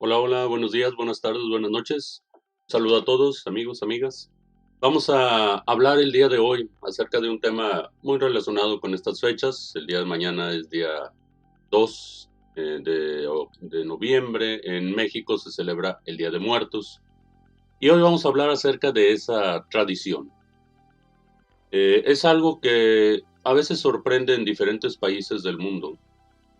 Hola, hola, buenos días, buenas tardes, buenas noches. Saludo a todos, amigos, amigas. Vamos a hablar el día de hoy acerca de un tema muy relacionado con estas fechas. El día de mañana es día 2 de noviembre. En México se celebra el Día de Muertos. Y hoy vamos a hablar acerca de esa tradición. Es algo que a veces sorprende en diferentes países del mundo,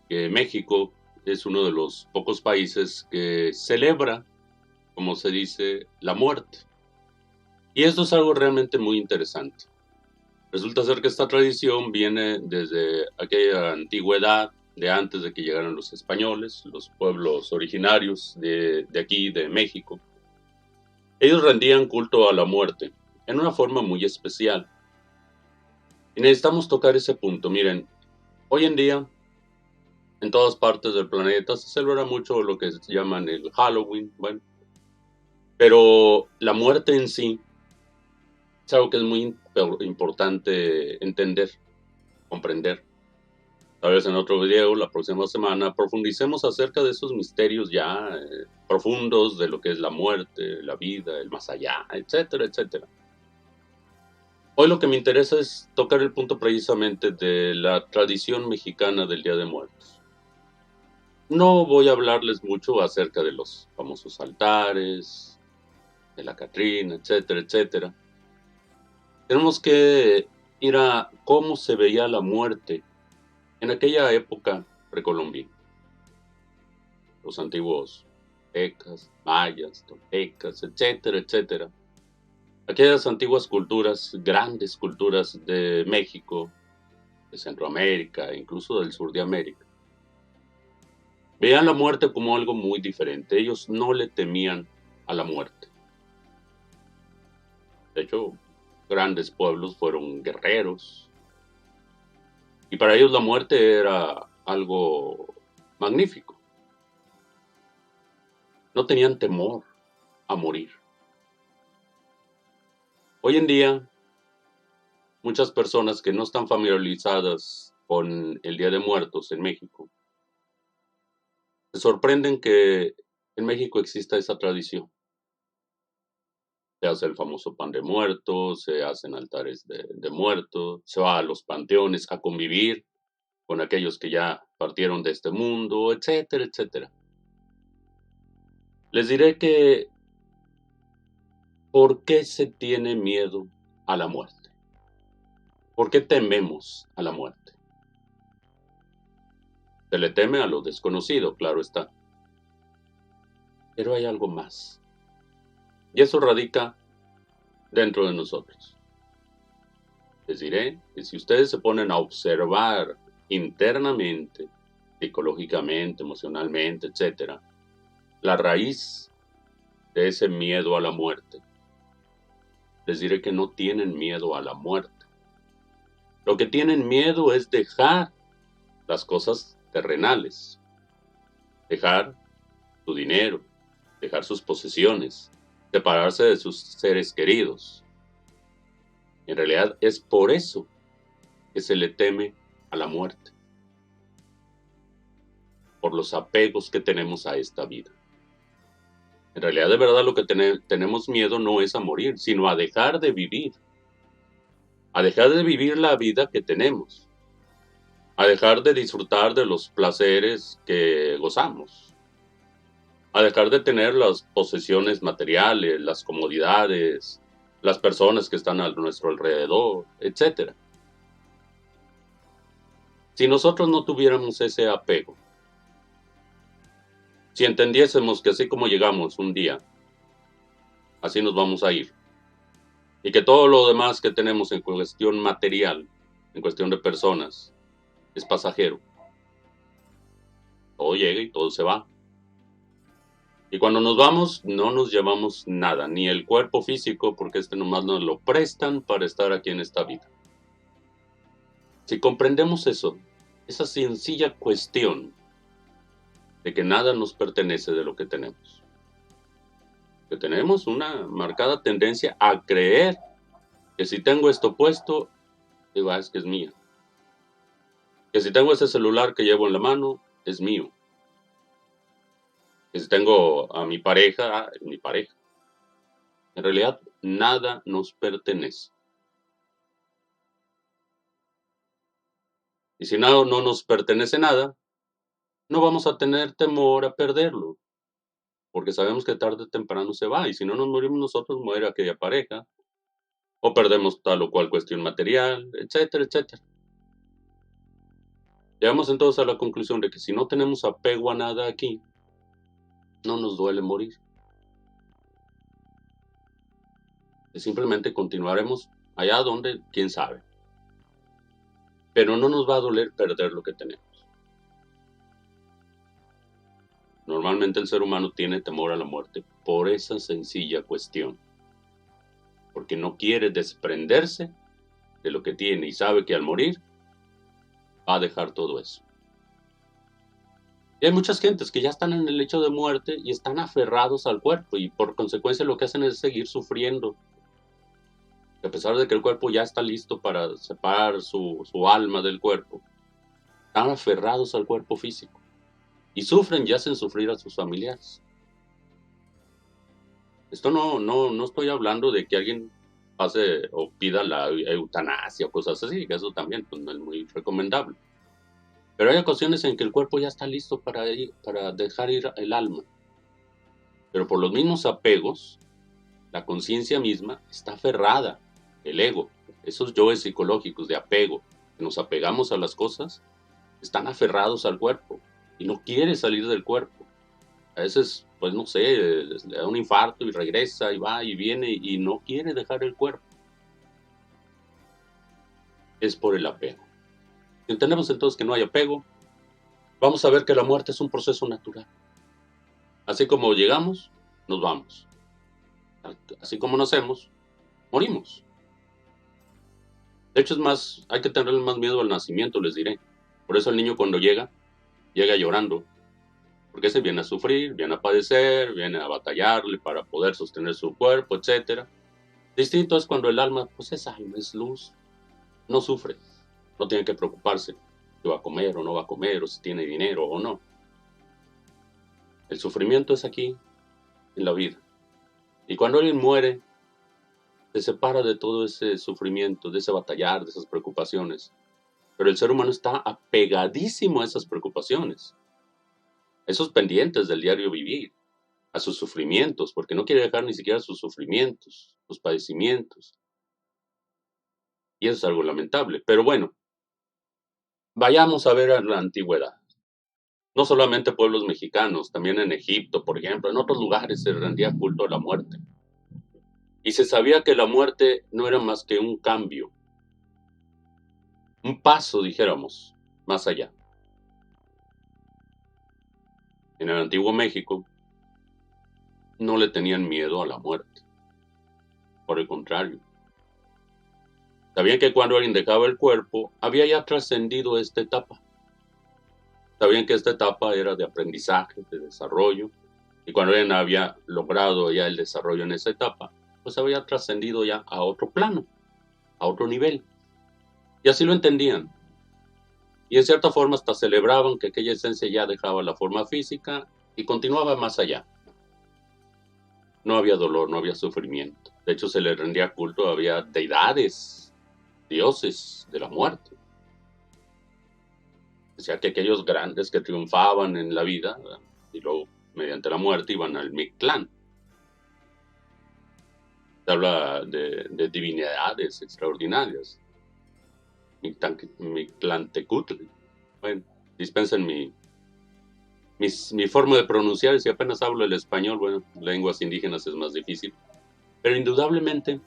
que México es uno de los pocos países que celebra, como se dice, la muerte. Y esto es algo realmente muy interesante. Resulta ser que esta tradición viene desde aquella antigüedad, de antes de que llegaran los españoles, los pueblos originarios de aquí, de México. Ellos rendían culto a la muerte, en una forma muy especial. Y necesitamos tocar ese punto. Miren, hoy en día, en todas partes del planeta, se celebra mucho lo que se llaman el Halloween, bueno, pero la muerte en sí es algo que es muy importante entender, comprender. Tal vez en otro video, la próxima semana, profundicemos acerca de esos misterios ya profundos de lo que es la muerte, la vida, el más allá, etcétera, etcétera. Hoy lo que me interesa es tocar el punto precisamente de la tradición mexicana del Día de Muertos. No voy a hablarles mucho acerca de los famosos altares, de la Catrina, etcétera, etcétera. Tenemos que ir a cómo se veía la muerte en aquella época precolombina. Los antiguos aztecas, mayas, toltecas, etcétera, etcétera. Aquellas antiguas culturas, grandes culturas de México, de Centroamérica, incluso del sur de América, veían la muerte como algo muy diferente. Ellos no le temían a la muerte. De hecho, grandes pueblos fueron guerreros, y para ellos la muerte era algo magnífico. No tenían temor a morir. Hoy en día, muchas personas que no están familiarizadas con el Día de Muertos en México se sorprenden que en México exista esa tradición. Se hace el famoso pan de muertos, se hacen altares de muertos, se va a los panteones a convivir con aquellos que ya partieron de este mundo, etcétera, etcétera. Les diré que ¿por qué se tiene miedo a la muerte? ¿Por qué tememos a la muerte? Se le teme a lo desconocido, claro está. Pero hay algo más. Y eso radica dentro de nosotros. Les diré que si ustedes se ponen a observar internamente, psicológicamente, emocionalmente, etcétera, la raíz de ese miedo a la muerte, les diré que no tienen miedo a la muerte. Lo que tienen miedo es dejar las cosas terrenales, dejar su dinero, dejar sus posesiones, separarse de sus seres queridos. En realidad es por eso que se le teme a la muerte, por los apegos que tenemos a esta vida. En realidad, de verdad, lo que tenemos miedo no es a morir, sino a dejar de vivir la vida que tenemos, a dejar de disfrutar de los placeres que gozamos, a dejar de tener las posesiones materiales, las comodidades, las personas que están a nuestro alrededor, etcétera. Si nosotros no tuviéramos ese apego, si entendiésemos que así como llegamos un día, así nos vamos a ir, y que todo lo demás que tenemos en cuestión material, en cuestión de personas, es pasajero, todo llega y todo se va. Y cuando nos vamos, no nos llevamos nada, ni el cuerpo físico, porque este nomás nos lo prestan para estar aquí en esta vida. Si comprendemos eso, esa sencilla cuestión de que nada nos pertenece de lo que tenemos, que tenemos una marcada tendencia a creer que si tengo esto puesto, digo, es que es mía. Que si tengo ese celular que llevo en la mano, es mío. Y si tengo a mi pareja, mi pareja. En realidad, nada nos pertenece. Y si no nos pertenece nada, no vamos a tener temor a perderlo, porque sabemos que tarde o temprano se va, y si no nos morimos nosotros, muere aquella pareja, o perdemos tal o cual cuestión material, etcétera, etcétera. Llegamos entonces a la conclusión de que si no tenemos apego a nada aquí, no nos duele morir. Y simplemente continuaremos allá donde, quién sabe. Pero no nos va a doler perder lo que tenemos. Normalmente el ser humano tiene temor a la muerte por esa sencilla cuestión. Porque no quiere desprenderse de lo que tiene y sabe que al morir va a dejar todo eso. Y hay muchas gentes que ya están en el lecho de muerte y están aferrados al cuerpo y por consecuencia lo que hacen es seguir sufriendo. A pesar de que el cuerpo ya está listo para separar su alma del cuerpo, están aferrados al cuerpo físico y sufren y hacen sufrir a sus familiares. Esto no estoy hablando de que alguien pase o pida la eutanasia o cosas así, que eso también pues, no es muy recomendable. Pero hay ocasiones en que el cuerpo ya está listo para dejar ir el alma. Pero por los mismos apegos, la conciencia misma está aferrada, el ego, esos yoes psicológicos de apego, que nos apegamos a las cosas, están aferrados al cuerpo y no quiere salir del cuerpo. A veces, pues no sé, le da un infarto y regresa y va y viene y no quiere dejar el cuerpo. Es por el apego. Si entendemos entonces que no hay apego, vamos a ver que la muerte es un proceso natural. Así como llegamos, nos vamos. Así como nacemos, morimos. De hecho, es más, hay que tenerle más miedo al nacimiento, les diré. Por eso el niño cuando llega llorando. Porque se viene a sufrir, viene a padecer, viene a batallarle para poder sostener su cuerpo, etc. Distinto es cuando el alma, pues es alma, es luz. No sufre, no tiene que preocuparse si va a comer o no va a comer, o si tiene dinero o no. El sufrimiento es aquí, en la vida. Y cuando alguien muere, se separa de todo ese sufrimiento, de ese batallar, de esas preocupaciones. Pero el ser humano está apegadísimo a esas preocupaciones, a esos pendientes del diario vivir, a sus sufrimientos, porque no quiere dejar ni siquiera sus sufrimientos, sus padecimientos. Y eso es algo lamentable. Pero bueno, vayamos a ver a la antigüedad. No solamente pueblos mexicanos, también en Egipto, por ejemplo, en otros lugares se rendía culto a la muerte. Y se sabía que la muerte no era más que un cambio, un paso, dijéramos, más allá. En el antiguo México no le tenían miedo a la muerte. Por el contrario, sabían que cuando alguien dejaba el cuerpo, había ya trascendido esta etapa. Sabían que esta etapa era de aprendizaje, de desarrollo, y cuando alguien había logrado ya el desarrollo en esa etapa, pues había trascendido ya a otro plano, a otro nivel. Y así lo entendían. Y en cierta forma hasta celebraban que aquella esencia ya dejaba la forma física y continuaba más allá. No había dolor, no había sufrimiento. De hecho, se le rendía culto, había deidades, dioses de la muerte. Decía que aquellos grandes que triunfaban en la vida y luego mediante la muerte iban al Mictlán. Se habla de divinidades extraordinarias. Mictlantecutli. Bueno, dispensen mi forma de pronunciar, si apenas hablo el español, bueno, lenguas indígenas es más difícil. Pero indudablemente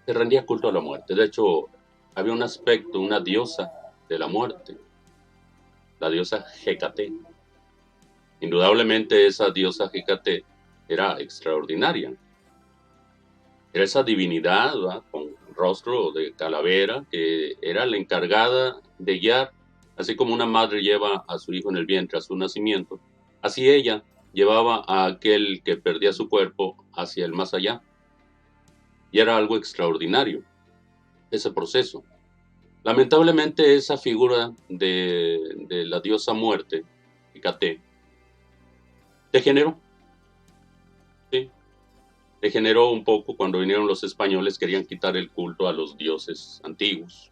se rendía culto a la muerte. De hecho, había un aspecto, una diosa de la muerte, la diosa Hecate. Indudablemente esa diosa Hecate era extraordinaria. Era esa divinidad, ¿verdad?, con rostro de calavera, que era la encargada de guiar, así como una madre lleva a su hijo en el vientre a su nacimiento, así ella llevaba a aquel que perdía su cuerpo hacia el más allá. Y era algo extraordinario, ese proceso. Lamentablemente esa figura de la diosa muerte, Hecate, Degeneró, sí, degeneró un poco cuando vinieron los españoles, querían quitar el culto a los dioses antiguos.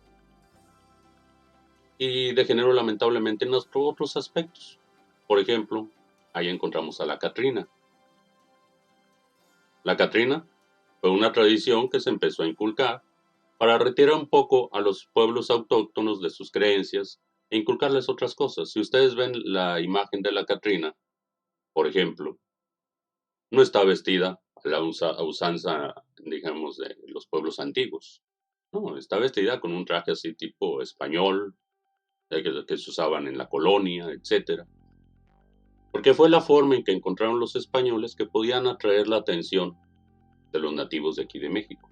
Y degeneró lamentablemente en otros aspectos. Por ejemplo, ahí encontramos a la Catrina. La Catrina fue una tradición que se empezó a inculcar para retirar un poco a los pueblos autóctonos de sus creencias e inculcarles otras cosas. Si ustedes ven la imagen de la Catrina, por ejemplo, no está vestida a la usanza, digamos, de los pueblos antiguos. No, está vestida con un traje así tipo español, que se usaban en la colonia, etcétera. Porque fue la forma en que encontraron los españoles que podían atraer la atención de los nativos de aquí de México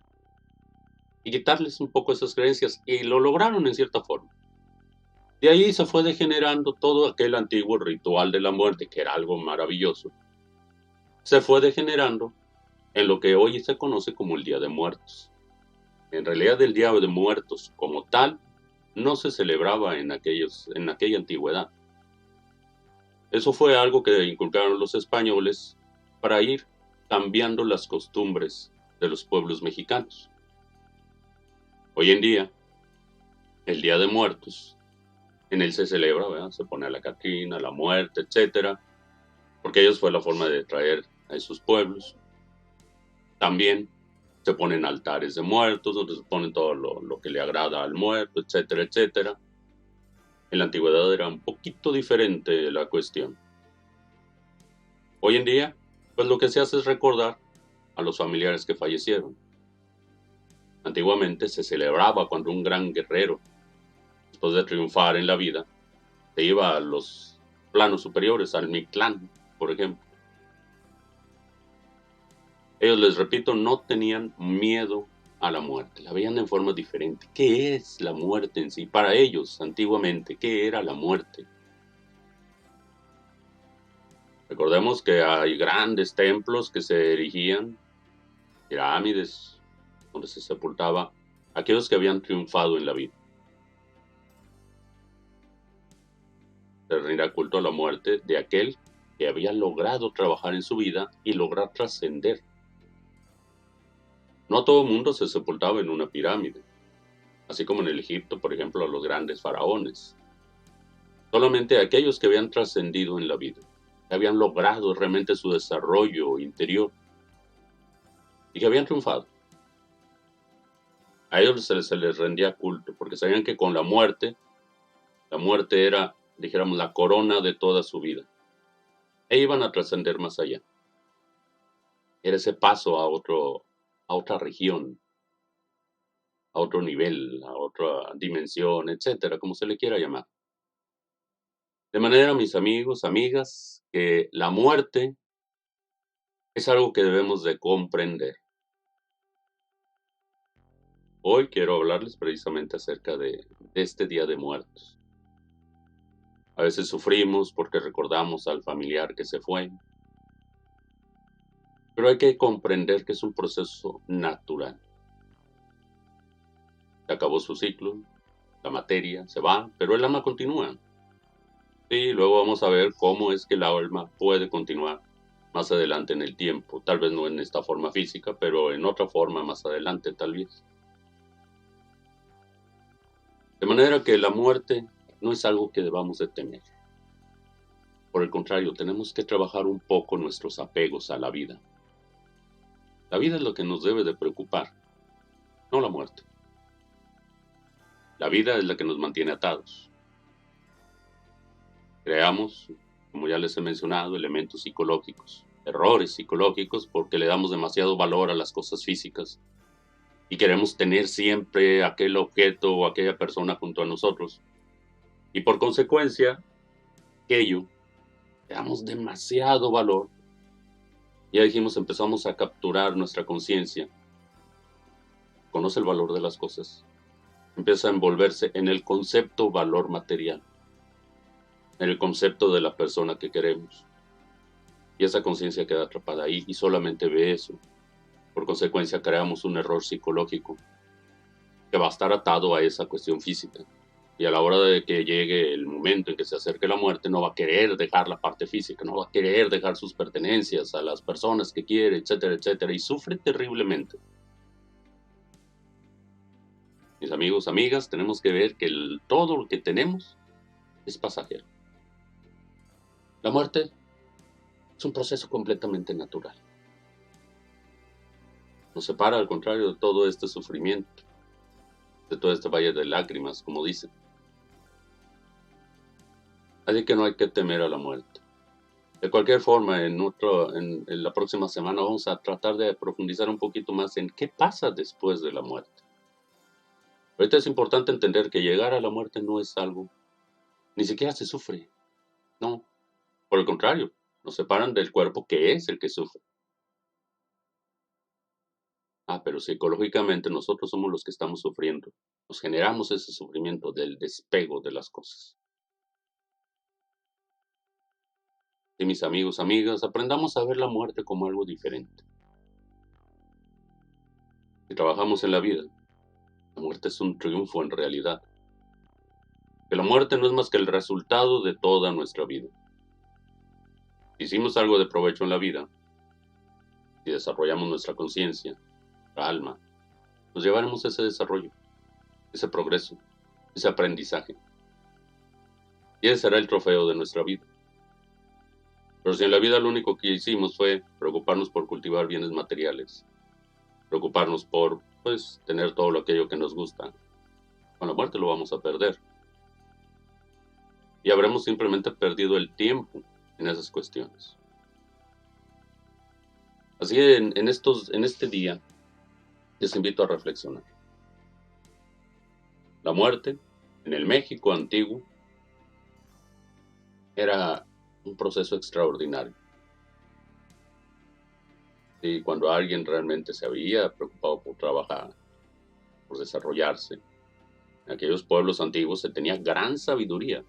y quitarles un poco esas creencias, y lo lograron en cierta forma. De ahí se fue degenerando todo aquel antiguo ritual de la muerte, que era algo maravilloso. Se fue degenerando en lo que hoy se conoce como el Día de Muertos. En realidad el Día de Muertos como tal no se celebraba en aquella antigüedad. Eso fue algo que inculcaron los españoles para ir cambiando las costumbres de los pueblos mexicanos. Hoy en día, el Día de Muertos, en él se celebra, ¿verdad? Se pone a la Catrina, la muerte, etcétera, porque ellos fue la forma de traer a esos pueblos. También se ponen altares de muertos, donde se ponen todo lo que le agrada al muerto, etcétera, etcétera. En la antigüedad era un poquito diferente la cuestión. Hoy en día, pues lo que se hace es recordar a los familiares que fallecieron. Antiguamente se celebraba cuando un gran guerrero, después de triunfar en la vida, se iba a los planos superiores, al Mictlán, por ejemplo. Ellos, les repito, no tenían miedo a la muerte, la veían en forma diferente. ¿Qué es la muerte en sí? Para ellos, antiguamente, ¿qué era la muerte? Recordemos que hay grandes templos que se erigían, pirámides, donde se sepultaba a aquellos que habían triunfado en la vida. Se rendía culto a la muerte de aquel que había logrado trabajar en su vida y lograr trascender. No todo el mundo se sepultaba en una pirámide, así como en el Egipto, por ejemplo, a los grandes faraones. Solamente aquellos que habían trascendido en la vida, que habían logrado realmente su desarrollo interior y que habían triunfado. A ellos se les rendía culto, porque sabían que con la muerte era, dijéramos, la corona de toda su vida. E iban a trascender más allá. Era ese paso a otra región, a otro nivel, a otra dimensión, etcétera, como se le quiera llamar. De manera, mis amigos, amigas, que la muerte es algo que debemos de comprender. Hoy quiero hablarles precisamente acerca de este Día de Muertos. A veces sufrimos porque recordamos al familiar que se fue, pero hay que comprender que es un proceso natural. Se acabó su ciclo, la materia se va, pero el alma continúa. Y luego vamos a ver cómo es que la alma puede continuar más adelante en el tiempo, tal vez no en esta forma física, pero en otra forma más adelante tal vez. De manera que la muerte no es algo que debamos de temer. Por el contrario, tenemos que trabajar un poco nuestros apegos a la vida. La vida es lo que nos debe de preocupar, no la muerte. La vida es la que nos mantiene atados. Creamos, como ya les he mencionado, elementos psicológicos, errores psicológicos, porque le damos demasiado valor a las cosas físicas y queremos tener siempre aquel objeto o aquella persona junto a nosotros. Y por consecuencia, aquello, le damos demasiado valor. Ya dijimos, empezamos a capturar nuestra conciencia. Conoce el valor de las cosas. Empieza a envolverse en el concepto valor material, en el concepto de la persona que queremos. Y esa conciencia queda atrapada ahí y solamente ve eso. Por consecuencia, creamos un error psicológico que va a estar atado a esa cuestión física. Y a la hora de que llegue el momento en que se acerque la muerte, no va a querer dejar la parte física, no va a querer dejar sus pertenencias a las personas que quiere, etcétera, etcétera, y sufre terriblemente. Mis amigos, amigas, tenemos que ver que todo lo que tenemos es pasajero. La muerte es un proceso completamente natural. Nos separa, al contrario, de todo este sufrimiento, de todo este valle de lágrimas, como dicen. Así que no hay que temer a la muerte. De cualquier forma, en la próxima semana vamos a tratar de profundizar un poquito más en qué pasa después de la muerte. Ahorita es importante entender que llegar a la muerte no es algo, ni siquiera se sufre. No, por el contrario, nos separan del cuerpo que es el que sufre. Pero psicológicamente nosotros somos los que estamos sufriendo. Nos generamos ese sufrimiento del despego de las cosas. Y mis amigos, amigas, aprendamos a ver la muerte como algo diferente. Si trabajamos en la vida, la muerte es un triunfo en realidad. Que la muerte no es más que el resultado de toda nuestra vida. Si hicimos algo de provecho en la vida, si desarrollamos nuestra conciencia, nuestra alma, nos llevaremos ese desarrollo, ese progreso, ese aprendizaje. Y ese será el trofeo de nuestra vida. Pero si en la vida lo único que hicimos fue preocuparnos por cultivar bienes materiales, preocuparnos por, tener todo aquello que nos gusta, con la muerte lo vamos a perder. Y habremos simplemente perdido el tiempo en esas cuestiones. Así en este día, les invito a reflexionar. La muerte, en el México antiguo, era un proceso extraordinario. Y cuando alguien realmente se había preocupado por trabajar, por desarrollarse, en aquellos pueblos antiguos se tenía gran sabiduría.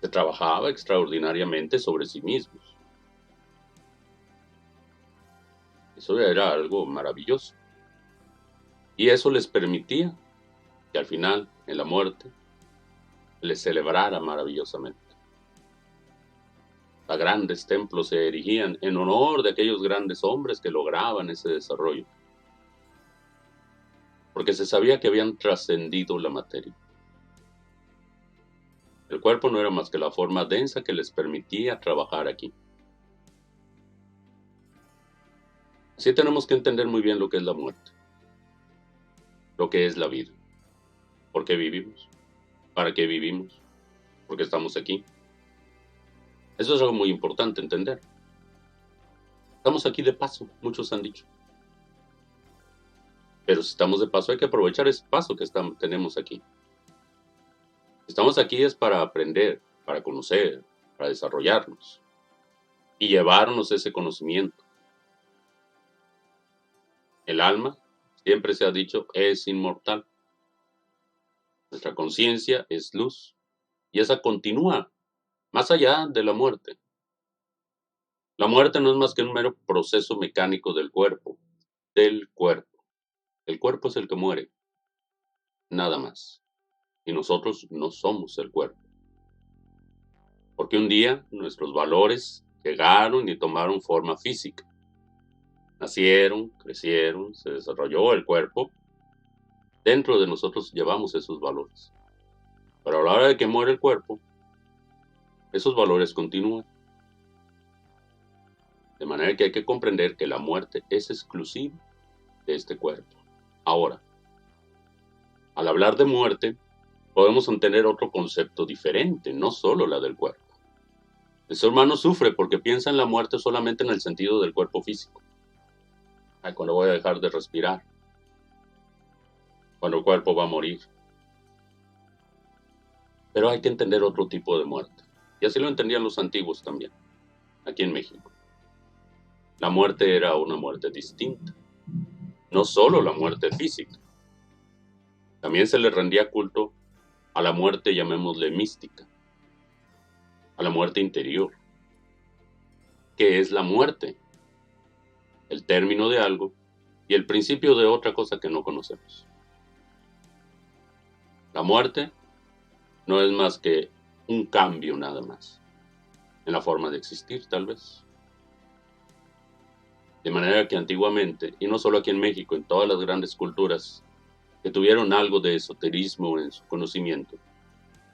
Se trabajaba extraordinariamente sobre sí mismos. Eso era algo maravilloso. Y eso les permitía que al final, en la muerte, les celebrara maravillosamente. A grandes templos se erigían en honor de aquellos grandes hombres que lograban ese desarrollo, porque se sabía que habían trascendido la materia. El cuerpo no era más que la forma densa que les permitía trabajar aquí. Así tenemos que entender muy bien lo que es la muerte, lo que es la vida, por qué vivimos, para qué vivimos, por qué estamos aquí. Eso es algo muy importante entender. Estamos aquí de paso, muchos han dicho. Pero si estamos de paso hay que aprovechar ese paso que tenemos aquí. Si estamos aquí es para aprender, para conocer, para desarrollarnos y llevarnos ese conocimiento. El alma, siempre se ha dicho, es inmortal. Nuestra conciencia es luz y esa continúa más allá de la muerte. La muerte no es más que un mero proceso mecánico del cuerpo, del cuerpo. El cuerpo es el que muere, nada más. Y nosotros no somos el cuerpo. Porque un día nuestros valores llegaron y tomaron forma física. Nacieron, crecieron, se desarrolló el cuerpo. Dentro de nosotros llevamos esos valores. Pero a la hora de que muere el cuerpo, esos valores continúan. De manera que hay que comprender que la muerte es exclusiva de este cuerpo. Ahora, al hablar de muerte, podemos entender otro concepto diferente, no solo la del cuerpo. El ser humano sufre porque piensa en la muerte solamente en el sentido del cuerpo físico. Cuando voy a dejar de respirar, cuando el cuerpo va a morir. Pero hay que entender otro tipo de muerte. Y así lo entendían los antiguos también, aquí en México. La muerte era una muerte distinta. No solo la muerte física. También se le rendía culto a la muerte, llamémosle mística. A la muerte interior. ¿Qué es la muerte? El término de algo y el principio de otra cosa que no conocemos. La muerte no es más que un cambio nada más, en la forma de existir tal vez. De manera que antiguamente, y no solo aquí en México, en todas las grandes culturas que tuvieron algo de esoterismo en su conocimiento,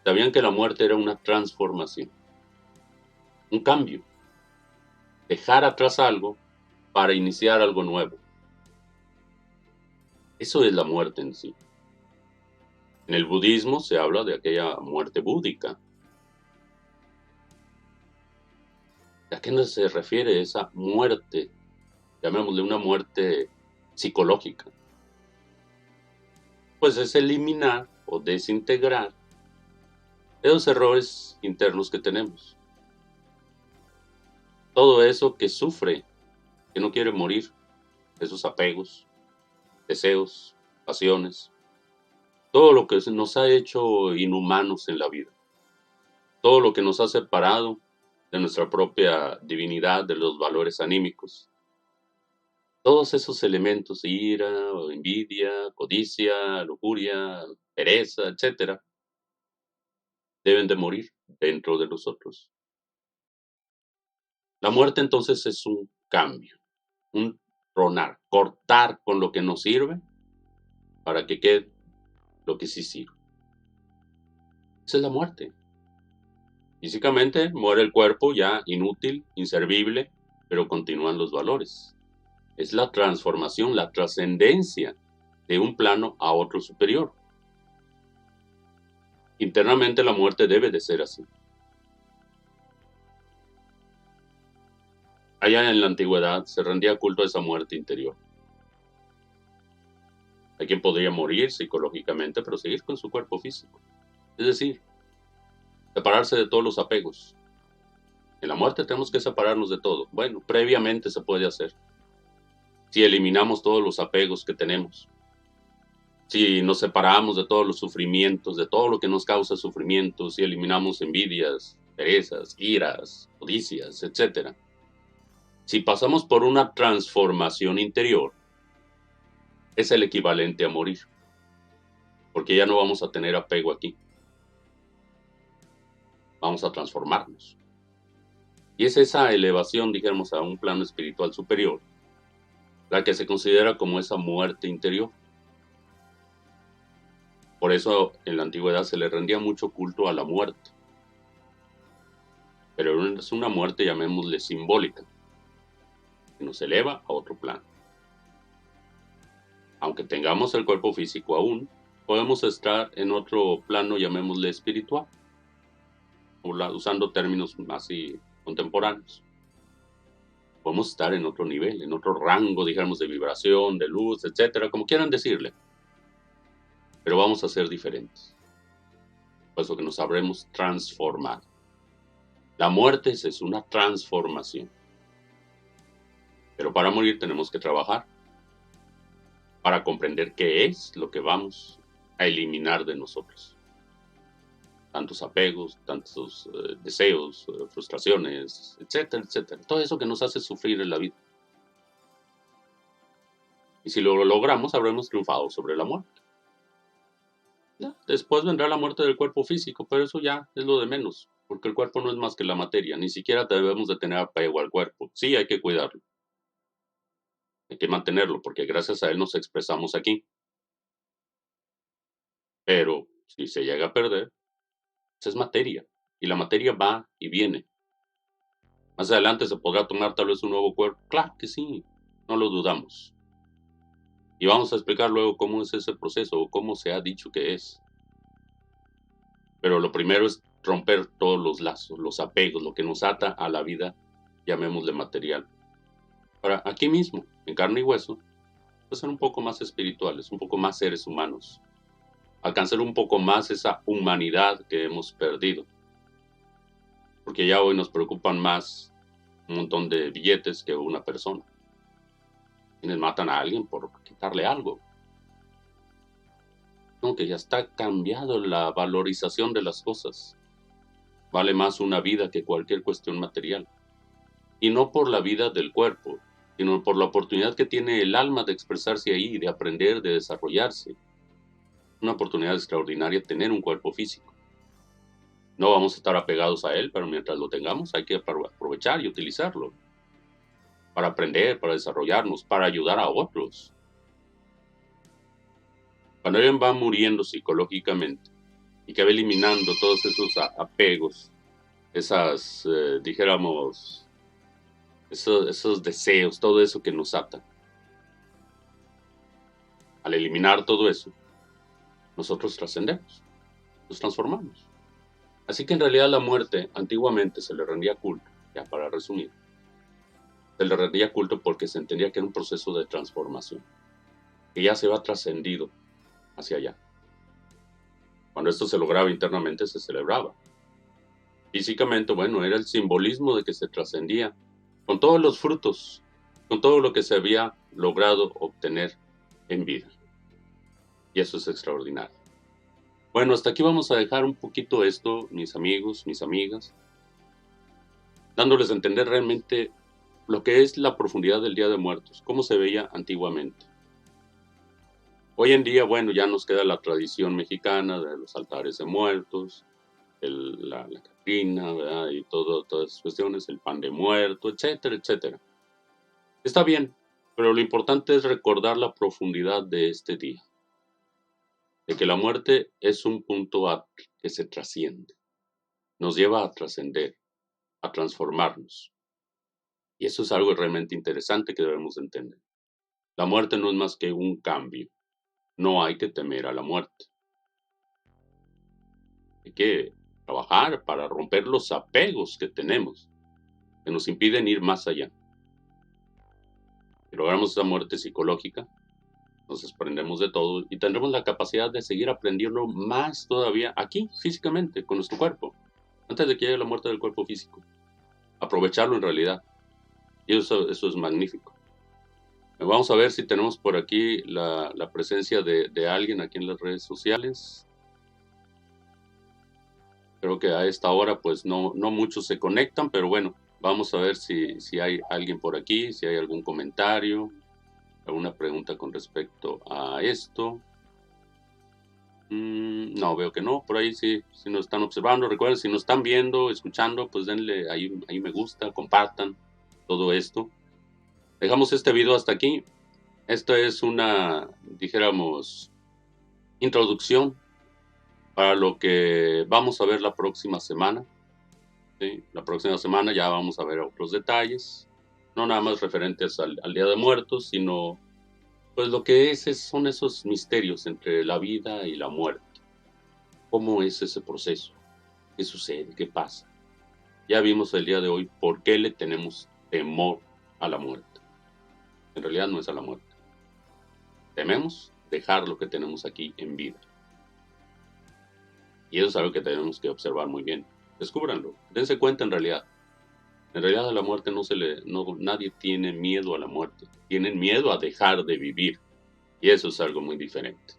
sabían que la muerte era una transformación, un cambio, dejar atrás algo para iniciar algo nuevo. Eso es la muerte en sí. En el budismo se habla de aquella muerte búdica. ¿A qué no se refiere esa muerte? Llamémosle una muerte psicológica. Pues es eliminar o desintegrar esos errores internos que tenemos. Todo eso que sufre, que no quiere morir, esos apegos, deseos, pasiones, todo lo que nos ha hecho inhumanos en la vida, todo lo que nos ha separado de nuestra propia divinidad, de los valores anímicos. Todos esos elementos, ira, envidia, codicia, lujuria, pereza, etcétera, deben de morir dentro de nosotros. La muerte entonces es un cambio, un tronar, cortar con lo que nos sirve para que quede lo que sí sirve. Esa es la muerte. Físicamente muere el cuerpo ya inútil, inservible, pero continúan los valores. Es la transformación, la trascendencia de un plano a otro superior. Internamente la muerte debe de ser así. Allá en la antigüedad se rendía culto a esa muerte interior. Hay quien podría morir psicológicamente, pero seguir con su cuerpo físico. Es decir, separarse de todos los apegos. En la muerte tenemos que separarnos de todo. Bueno, previamente se puede hacer. Si eliminamos todos los apegos que tenemos. Si nos separamos de todos los sufrimientos, de todo lo que nos causa sufrimiento, si eliminamos envidias, perezas, iras, codicias, etc. Si pasamos por una transformación interior, es el equivalente a morir, porque ya no vamos a tener apego aquí. Vamos a transformarnos. Y es esa elevación, dijéramos, a un plano espiritual superior, la que se considera como esa muerte interior. Por eso en la antigüedad se le rendía mucho culto a la muerte. Pero es una muerte, llamémosle simbólica, que nos eleva a otro plano. Aunque tengamos el cuerpo físico aún, podemos estar en otro plano, llamémosle espiritual, usando términos así contemporáneos. Podemos estar en otro nivel, en otro rango, digamos, de vibración, de luz, etcétera, como quieran decirle. Pero vamos a ser diferentes. Por eso que nos sabremos transformar. La muerte es una transformación. Pero para morir tenemos que trabajar para comprender qué es lo que vamos a eliminar de nosotros. Tantos apegos, tantos deseos, frustraciones, etcétera, etcétera. Todo eso que nos hace sufrir en la vida. Y si lo logramos, habremos triunfado sobre la muerte. Ya, después vendrá la muerte del cuerpo físico, pero eso ya es lo de menos, porque el cuerpo no es más que la materia, ni siquiera debemos de tener apego al cuerpo. Sí, hay que cuidarlo, hay que mantenerlo, porque gracias a él nos expresamos aquí. Pero si se llega a perder, pues es materia, y la materia va y viene. Más adelante se podrá tomar tal vez un nuevo cuerpo, claro que sí, no lo dudamos. Y vamos a explicar luego cómo es ese proceso, o cómo se ha dicho que es. Pero lo primero es romper todos los lazos, los apegos, lo que nos ata a la vida, llamémosle material. Para aquí mismo, en carne y hueso, pues ser un poco más espirituales, un poco más seres humanos. Alcanzar un poco más esa humanidad que hemos perdido. Porque ya hoy nos preocupan más un montón de billetes que una persona. Quienes matan a alguien por quitarle algo. Como que ya está cambiado la valorización de las cosas. Vale más una vida que cualquier cuestión material. Y no por la vida del cuerpo, sino por la oportunidad que tiene el alma de expresarse ahí, de aprender, de desarrollarse. Una oportunidad extraordinaria tener un cuerpo físico. No vamos a estar apegados a él, pero mientras lo tengamos hay que aprovechar y utilizarlo para aprender, para desarrollarnos, para ayudar a otros. Cuando alguien va muriendo psicológicamente y que va eliminando todos esos apegos, esas, dijéramos, esos deseos, todo eso que nos ata. Al eliminar todo eso, nosotros trascendemos, nos transformamos. Así que en realidad la muerte antiguamente se le rendía culto, ya para resumir, se le rendía culto porque se entendía que era un proceso de transformación, que ya se va trascendido hacia allá. Cuando esto se lograba internamente se celebraba. Físicamente, bueno, era el simbolismo de que se trascendía con todos los frutos, con todo lo que se había logrado obtener en vida. Y eso es extraordinario. Bueno, hasta aquí vamos a dejar un poquito esto, mis amigos, mis amigas, dándoles a entender realmente lo que es la profundidad del Día de Muertos, cómo se veía antiguamente. Hoy en día, bueno, ya nos queda la tradición mexicana de los altares de muertos, la catrina, ¿verdad? Y todas esas cuestiones, el pan de muerto, etcétera, etcétera. Está bien, pero lo importante es recordar la profundidad de este día, de que la muerte es un punto que se trasciende, nos lleva a trascender, a transformarnos. Y eso es algo realmente interesante que debemos entender. La muerte no es más que un cambio. No hay que temer a la muerte. Hay que trabajar para romper los apegos que tenemos, que nos impiden ir más allá. Si logramos esa muerte psicológica, nos desprendemos de todo y tendremos la capacidad de seguir aprendiendo más todavía aquí, físicamente, con nuestro cuerpo, antes de que llegue la muerte del cuerpo físico. Aprovecharlo en realidad. Y eso es magnífico. Vamos a ver si tenemos por aquí la presencia de alguien aquí en las redes sociales. Creo que a esta hora pues no muchos se conectan, pero bueno, vamos a ver si hay alguien por aquí, si hay algún comentario, alguna pregunta con respecto a esto. No, veo que no, por ahí sí nos están observando. Recuerden, si nos están viendo, escuchando, pues denle ahí me gusta, compartan todo esto. Dejamos este video hasta aquí. Esta es una, dijéramos, introducción para lo que vamos a ver la próxima semana. ¿Sí? La próxima semana ya vamos a ver otros detalles, no nada más referentes al Día de Muertos, sino pues lo que son esos misterios entre la vida y la muerte. ¿Cómo es ese proceso? ¿Qué sucede? ¿Qué pasa? Ya vimos el día de hoy por qué le tenemos temor a la muerte. En realidad no es a la muerte. Tememos dejar lo que tenemos aquí en vida. Y eso es algo que tenemos que observar muy bien. Descúbranlo, dense cuenta en realidad. En realidad a la muerte nadie tiene miedo a la muerte. Tienen miedo a dejar de vivir. Y eso es algo muy diferente.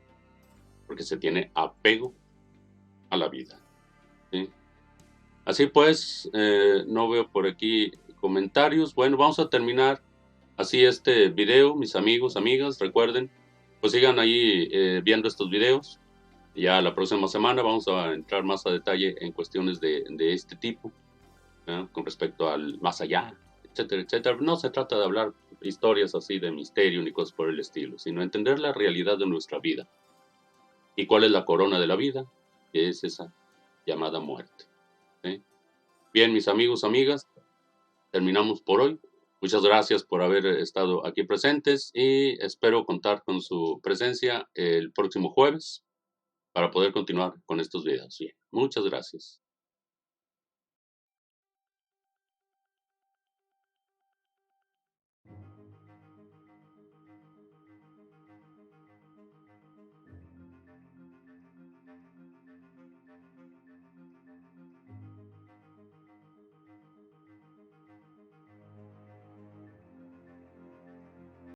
Porque se tiene apego a la vida. ¿Sí? Así pues, no veo por aquí comentarios. Bueno, vamos a terminar así este video, mis amigos, amigas. Recuerden, pues sigan ahí viendo estos videos. Ya la próxima semana vamos a entrar más a detalle en cuestiones de este tipo, ¿no? Con respecto al más allá, etcétera, etcétera. No se trata de hablar historias así de misterio ni cosas por el estilo, sino entender la realidad de nuestra vida. ¿Y cuál es la corona de la vida? Que es esa llamada muerte. ¿Sí? Bien, mis amigos, amigas, terminamos por hoy. Muchas gracias por haber estado aquí presentes y espero contar con su presencia el próximo jueves para poder continuar con estos videos. Bien, muchas gracias.